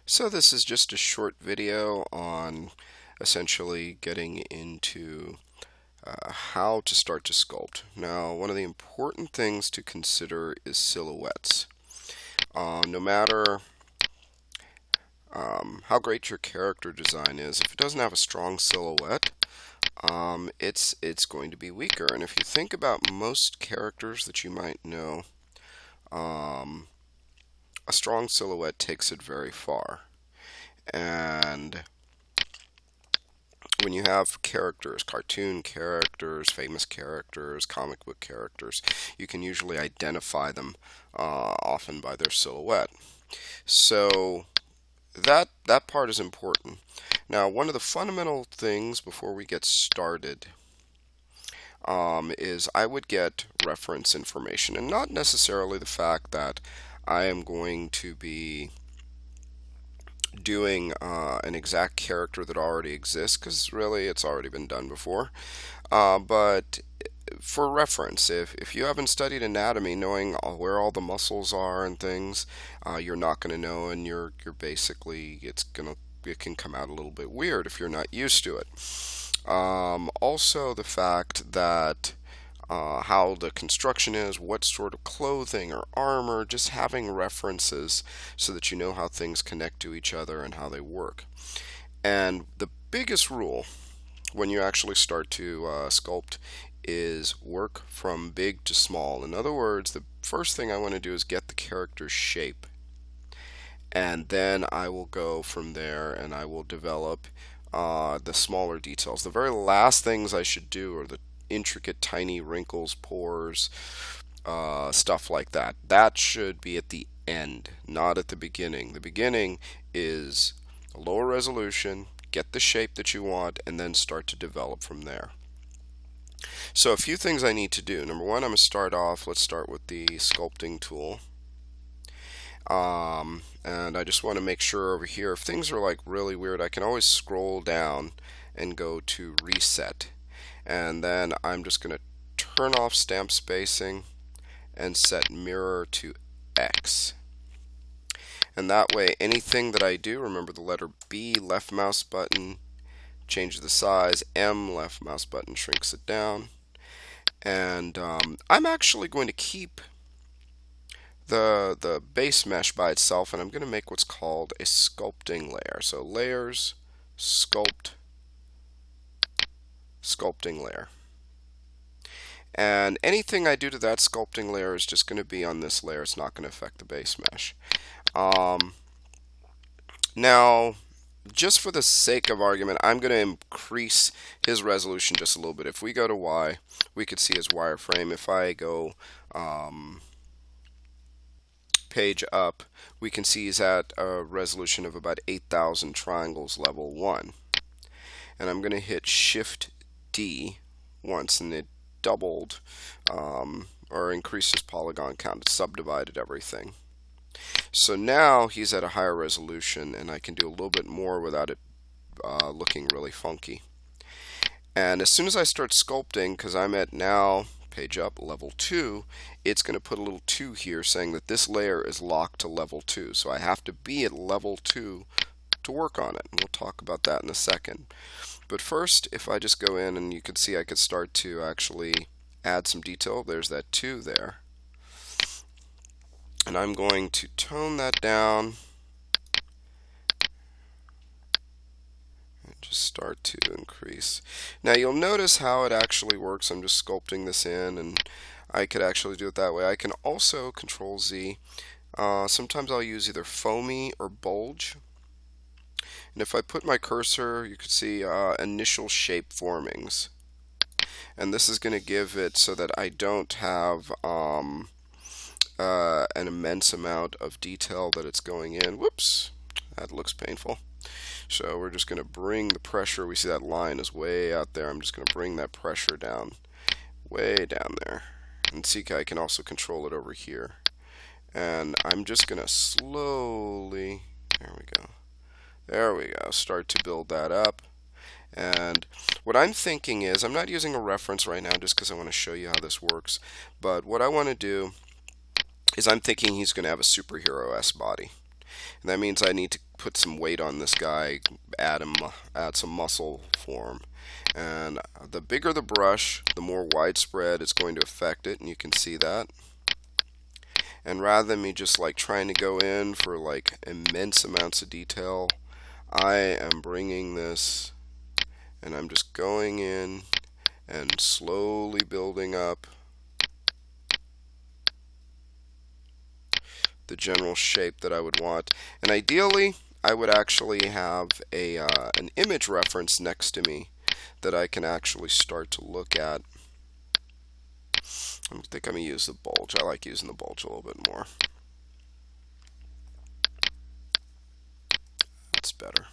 So this is just a short video on essentially getting into how to start to sculpt. Now, one of the important things to consider is silhouettes. No matter how great your character design is, if it doesn't have a strong silhouette, it's going to be weaker. And if you think about most characters that you might know, a strong silhouette takes it very far. And when you have characters, cartoon characters, famous characters, comic book characters, you can usually identify them often by their silhouette. So that part is important. Now, one of the fundamental things before we get started is I would get reference information, and not necessarily the fact that I am going to be doing an exact character that already exists, because really it's already been done before. But for reference, if you haven't studied anatomy, knowing where all the muscles are and things, you're not going to know, and you're basically it can come out a little bit weird if you're not used to it. Also, the fact that how the construction is, what sort of clothing or armor, just having references so that you know how things connect to each other and how they work. And the biggest rule when you actually start to sculpt is work from big to small. In other words, the first thing I want to do is get the character's shape. And then I will go from there and I will develop the smaller details. The very last things I should do are the intricate tiny wrinkles, pores, stuff like that. That should be at the end, not at the beginning. The beginning is a lower resolution, get the shape that you want, and then start to develop from there. So a few things I need to do. Number one, I'm going to start off, let's start with the sculpting tool. And I just want to make sure over here, if things are like really weird, I can always scroll down and go to reset. And then I'm just going to turn off stamp spacing and set mirror to X. And that way, anything that I do, remember the letter B, left mouse button, change the size, M, left mouse button, shrinks it down. And I'm actually going to keep the base mesh by itself, and I'm going to make what's called a sculpting layer. So layers, sculpt, sculpting layer. And anything I do to that sculpting layer is just going to be on this layer. It's not going to affect the base mesh. Now, just for the sake of argument, I'm going to increase his resolution just a little bit. If we go to Y, we could see his wireframe. If I go page up, we can see he's at a resolution of about 8,000 triangles level 1. And I'm going to hit Shift D once, and it doubled or increased his polygon count. It subdivided everything. So now he's at a higher resolution, and I can do a little bit more without it looking really funky. And as soon as I start sculpting, because I'm at now page up level 2, it's going to put a little 2 here saying that this layer is locked to level 2. So I have to be at level 2 to work on it. And we'll talk about that in a second. But first, if I just go in, and you can see I could start to actually add some detail. There's that 2 there. And I'm going to tone that down and just start to increase. Now you'll notice how it actually works. I'm just sculpting this in, and I could actually do it that way. I can also Control Z. Sometimes I'll use either foamy or bulge. And if I put my cursor, you can see initial shape formings. And this is going to give it so that I don't have an immense amount of detail that it's going in. Whoops, that looks painful. So we're just going to bring the pressure. We see that line is way out there. I'm just going to bring that pressure down, way down there. And see, I can also control it over here. And I'm just going to slowly, there we go, start to build that up. And what I'm thinking is, I'm not using a reference right now just because I want to show you how this works, but what I want to do is I'm thinking he's going to have a superhero-esque body. And that means I need to put some weight on this guy, add some muscle for him. And the bigger the brush, the more widespread it's going to affect it, and you can see that. And rather than me just like trying to go in for like immense amounts of detail, I am bringing this and I'm just going in and slowly building up the general shape that I would want. And ideally, I would actually have an image reference next to me that I can actually start to look at. I think I'm going to use the bulge. I like using the bulge a little bit more. That's better.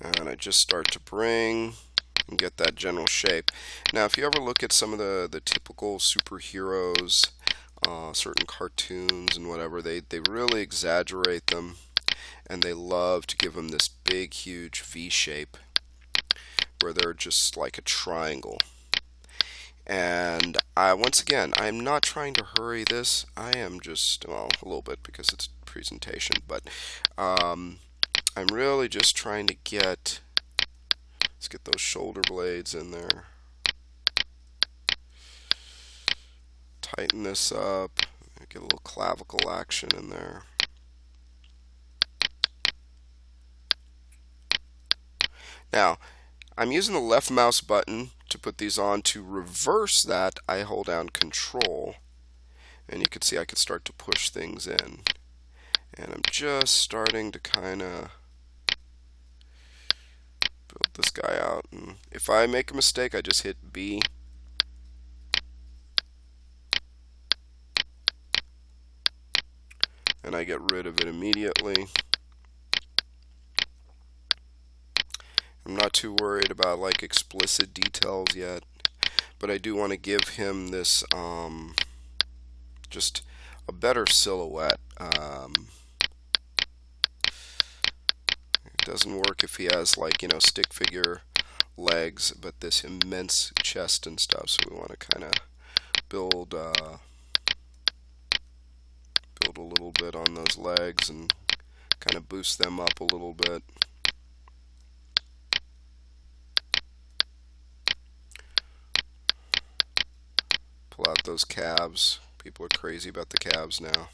And I just start to bring and get that general shape. Now, if you ever look at some of the typical superheroes, certain cartoons and whatever, they really exaggerate them, and they love to give them this big, huge V shape where they're just like a triangle. And once again, I'm not trying to hurry this. I am just, well, a little bit because it's a presentation, but I'm really just trying to get, let's get those shoulder blades in there. Tighten this up, get a little clavicle action in there. Now, I'm using the left mouse button to put these on. To reverse that, I hold down Control, and you can see I can start to push things in. And I'm just starting to kind of build this guy out. And if I make a mistake, I just hit B. And I get rid of it immediately. I'm not too worried about like explicit details yet, but I do want to give him this just a better silhouette. It doesn't work if he has like, you know, stick figure legs, but this immense chest and stuff. So we want to kind of build a little bit on those legs and kind of boost them up a little bit. Pull out those calves. People are crazy about the calves now.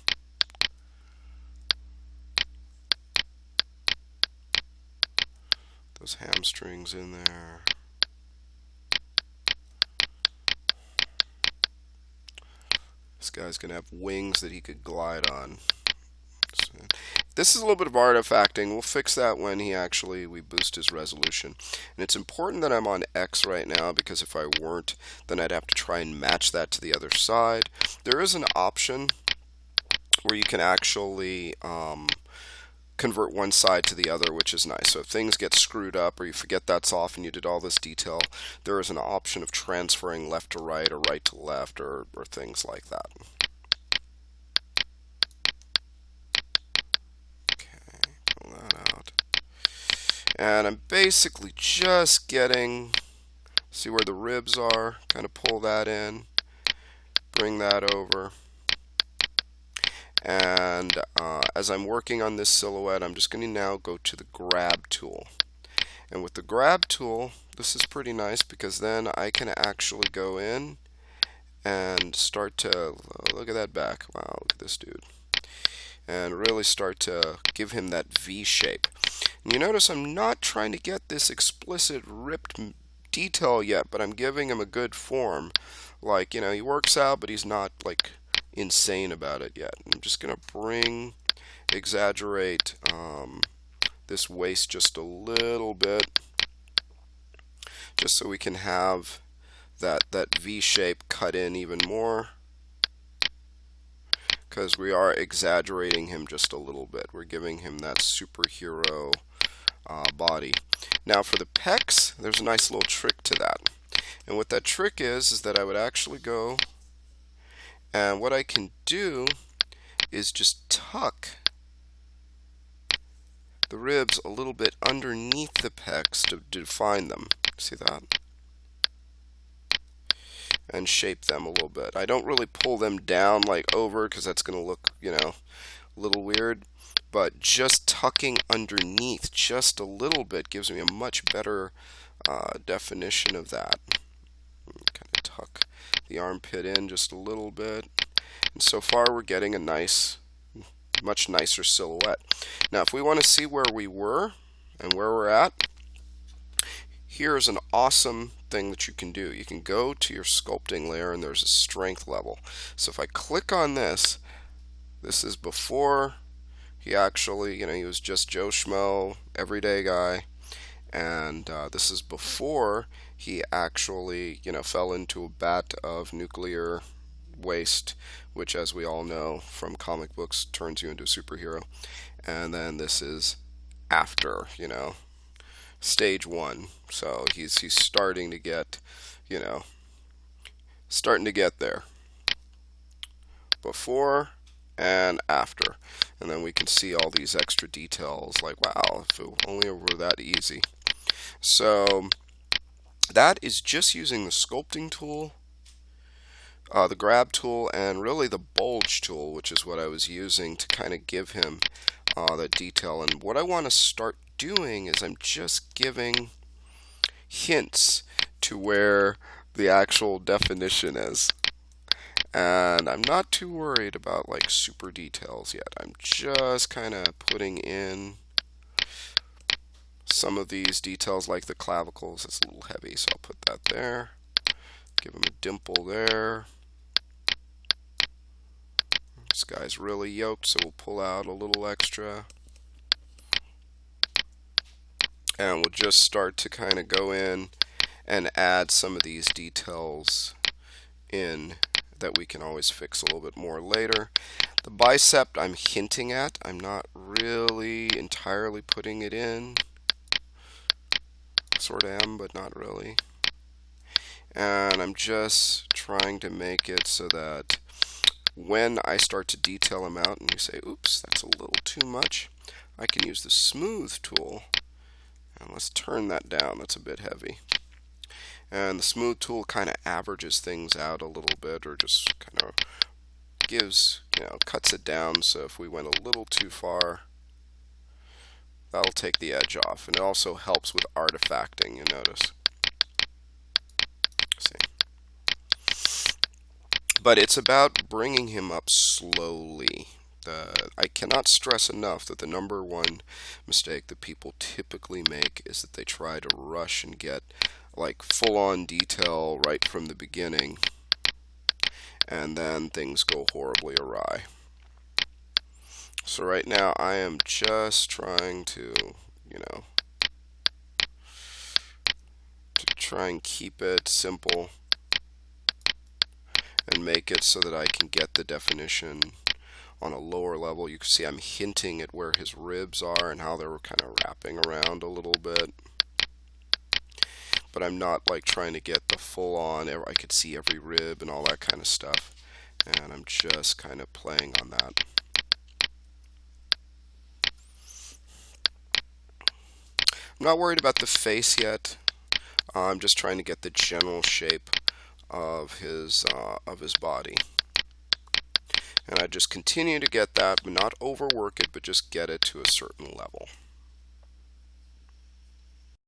Those hamstrings in there. This guy's going to have wings that he could glide on. So, this is a little bit of artifacting. We'll fix that when we boost his resolution. And it's important that I'm on X right now, because if I weren't, then I'd have to try and match that to the other side. There is an option where you can actually convert one side to the other, which is nice. So if things get screwed up or you forget that's off and you did all this detail, there is an option of transferring left to right or right to left or things like that. Okay, pull that out. And I'm basically just getting, see where the ribs are, kind of pull that in, bring that over. And as I'm working on this silhouette, I'm just going to now go to the grab tool. And with the grab tool, this is pretty nice, because then I can actually go in and start to, look at that back, wow, look at this dude, and really start to give him that V shape. And you notice I'm not trying to get this explicit ripped detail yet, but I'm giving him a good form. Like, you know, he works out, but he's not like insane about it yet. I'm just going to exaggerate this waist just a little bit, just so we can have that V shape cut in even more, because we are exaggerating him just a little bit. We're giving him that superhero body. Now for the pecs, there's a nice little trick to that. And what that trick is that I would actually go, and what I can do is just tuck the ribs a little bit underneath the pecs to define them. See that? and shape them a little bit. I don't really pull them down like over because that's going to look, a little weird. But just tucking underneath just a little bit gives me a much better definition of that. Kind of tuck the armpit in just a little bit. And so far we're getting a nice, much nicer silhouette. Now if we want to see where we were and where we're at, here's an awesome thing that you can do. You can go to your sculpting layer and there's a strength level. So if I click on this, this is before he actually, he was just Joe Schmo, everyday guy. And this is before he actually, fell into a vat of nuclear waste, which, as we all know from comic books, turns you into a superhero. And then this is after, stage one. So he's starting to get, starting to get there. Before and after. And then we can see all these extra details like, wow, if it only were that easy. So that is just using the sculpting tool, the grab tool, and really the bulge tool, which is what I was using to kind of give him that detail. And what I want to start doing is I'm just giving hints to where the actual definition is. And I'm not too worried about like super details yet. I'm just kind of putting in some of these details like the clavicles. It's a little heavy, so I'll put that there. Give him a dimple there. This guy's really yoked, so we'll pull out a little extra. And we'll just start to kind of go in and add some of these details in that we can always fix a little bit more later. The bicep I'm hinting at. I'm not really entirely putting it in. Sort of am, but not really. And I'm just trying to make it so that when I start to detail them out and you say, oops, that's a little too much, I can use the smooth tool. And let's turn that down. That's a bit heavy. And the smooth tool kind of averages things out a little bit, or just kind of gives, cuts it down. So if we went a little too far, that'll take the edge off. And it also helps with artifacting, you notice. See. But it's about bringing him up slowly. I cannot stress enough that the number one mistake that people typically make is that they try to rush and get like full-on detail right from the beginning, and then things go horribly awry. So right now I am just trying to, to try and keep it simple and make it so that I can get the definition on a lower level. You can see I'm hinting at where his ribs are and how they're kind of wrapping around a little bit. But I'm not like trying to get the full on, I could see every rib and all that kind of stuff. And I'm just kind of playing on that. I'm not worried about the face yet. I'm just trying to get the general shape of his body. And I just continue to get that, but not overwork it, but just get it to a certain level.